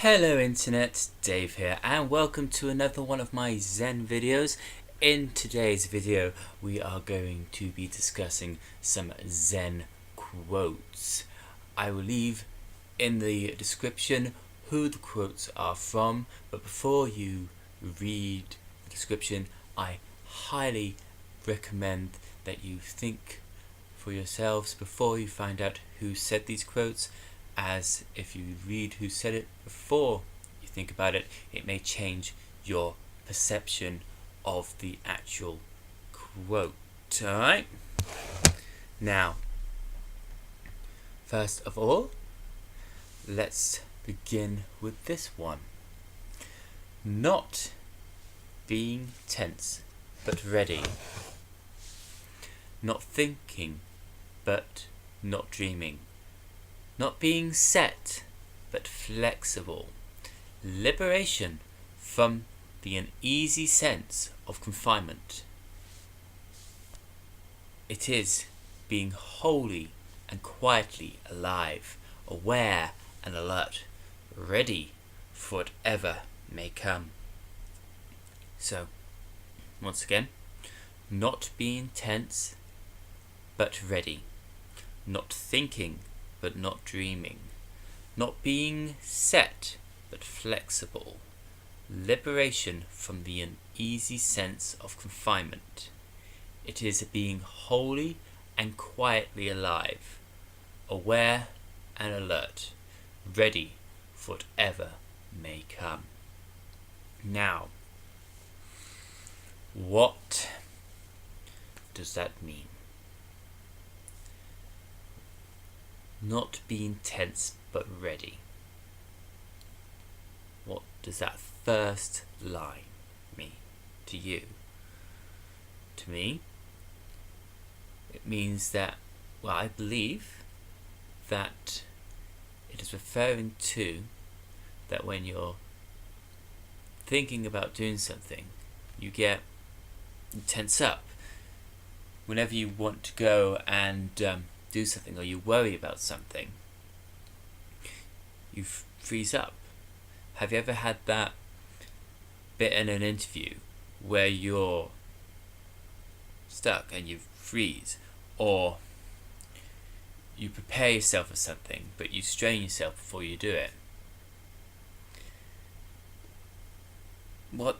Hello Internet, Dave here, and welcome to another one of my Zen videos. In today's video we are going to be discussing some Zen quotes. I will leave in the description who the quotes are from, but before you read the description, I highly recommend that you think for yourselves before you find out who said these quotes, as if you read who said it before you think about it, it may change your perception of the actual quote. Alright? Now, first of all, let's begin with this one. Not being tense but ready. Not thinking but not dreaming. Not being set but flexible. Liberation from the uneasy sense of confinement. It is being wholly and quietly alive, aware and alert, ready for whatever may come. So, once again, not being tense but ready. Not thinking but not dreaming. Not being set but flexible. Liberation from the uneasy sense of confinement. It is being wholly and quietly alive, aware and alert, ready for whatever may come. Now, what does that mean? Not being tense but ready. What does that first line mean to you? To me, it means that, well, I believe that it is referring to that when you're thinking about doing something, you tense up. Whenever you want to go and do something, or you worry about something, you freeze up. Have you ever had that bit in an interview where you're stuck and you freeze, or you prepare yourself for something but you strain yourself before you do it? What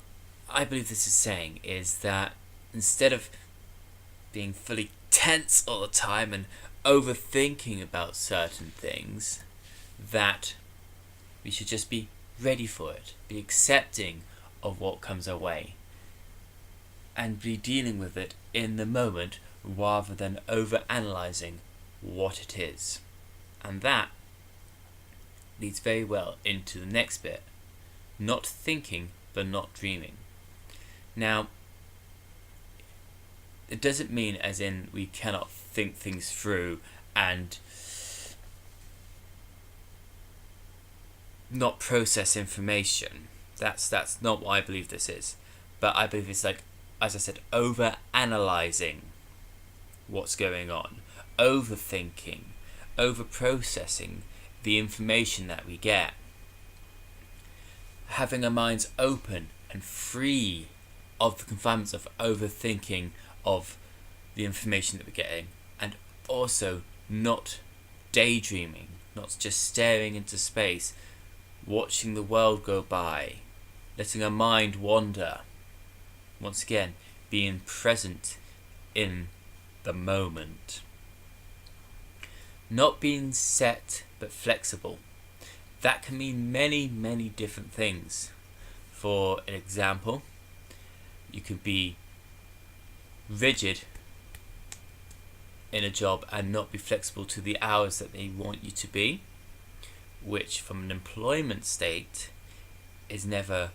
I believe this is saying is that instead of being fully tense all the time and overthinking about certain things, that we should just be ready for it, be accepting of what comes our way, and be dealing with it in the moment rather than over-analysing what it is. And that leads very well into the next bit, not thinking but not dreaming. Now, it doesn't mean as in we cannot think things through and not process information. That's not what I believe this is. But I believe it's like, as I said, over-analysing what's going on, overthinking, over-processing the information that we get, having our minds open and free of the confinements of overthinking of the information that we're getting, and also not daydreaming, not just staring into space, watching the world go by, letting our mind wander. Once again, being present in the moment. Not being set but flexible. That can mean many, many different things. For an example, you could be rigid in a job and not be flexible to the hours that they want you to be, which from an employment state is never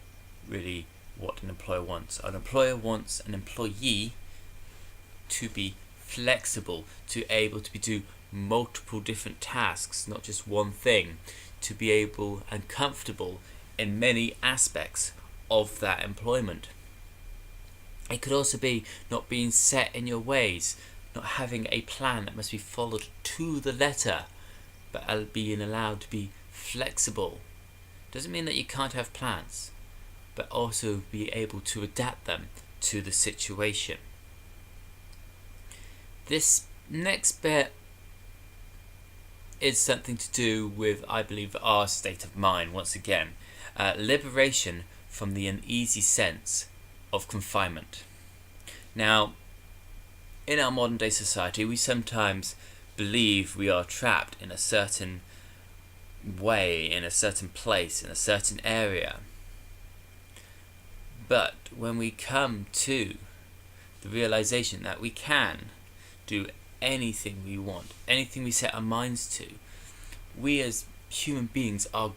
really what an employer wants. An employer wants an employee to be flexible, to able to do multiple different tasks, not just one thing, to be able and comfortable in many aspects of that employment. It could also be not being set in your ways, not having a plan that must be followed to the letter, but being allowed to be flexible doesn't mean that you can't have plans, but also be able to adapt them to the situation. This next bit is something to do with, I believe, our state of mind. Once again, liberation from the uneasy sense of confinement. Now, in our modern day society, we sometimes believe we are trapped in a certain way, in a certain place, in a certain area. But when we come to the realization that we can do anything we want, anything we set our minds to, we as human beings are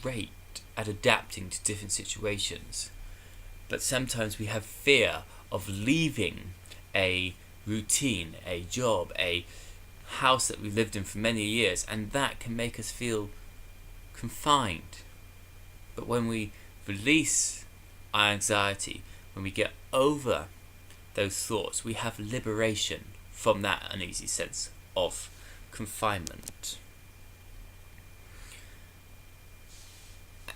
great at adapting to different situations. But sometimes we have fear of leaving a routine, a job, a house that we've lived in for many years, and that can make us feel confined. But when we release our anxiety, when we get over those thoughts, we have liberation from that uneasy sense of confinement.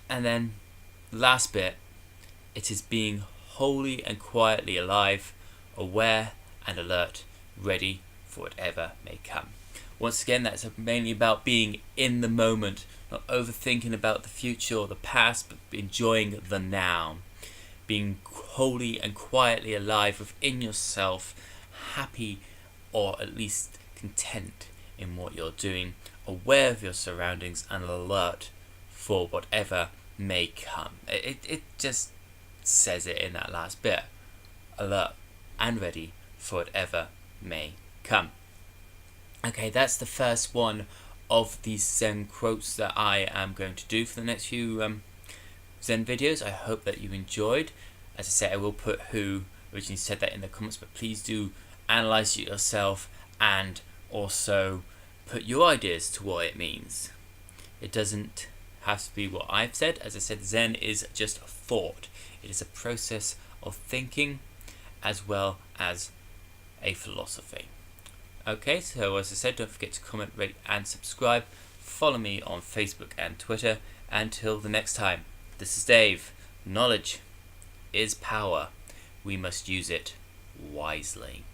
And then, last bit, it is being wholly and quietly alive, aware and alert, ready for whatever may come. Once again, that's mainly about being in the moment, not overthinking about the future or the past, but enjoying the now. Being wholly and quietly alive within yourself, happy or at least content in what you're doing, aware of your surroundings and alert for whatever may come. It just says it in that last bit. Alert and ready for whatever may come. Okay, that's the first one of these Zen quotes that I am going to do for the next few Zen videos. I hope that you enjoyed. As I said, I will put who originally said that in the comments, but please do analyze it yourself and also put your ideas to what it means. It doesn't have to be what I've said. As I said, Zen is just a thought. It is a process of thinking as well as a philosophy. Okay, so as I said, don't forget to comment, rate and subscribe. Follow me on Facebook and Twitter. Until the next time, this is Dave. Knowledge is power. We must use it wisely.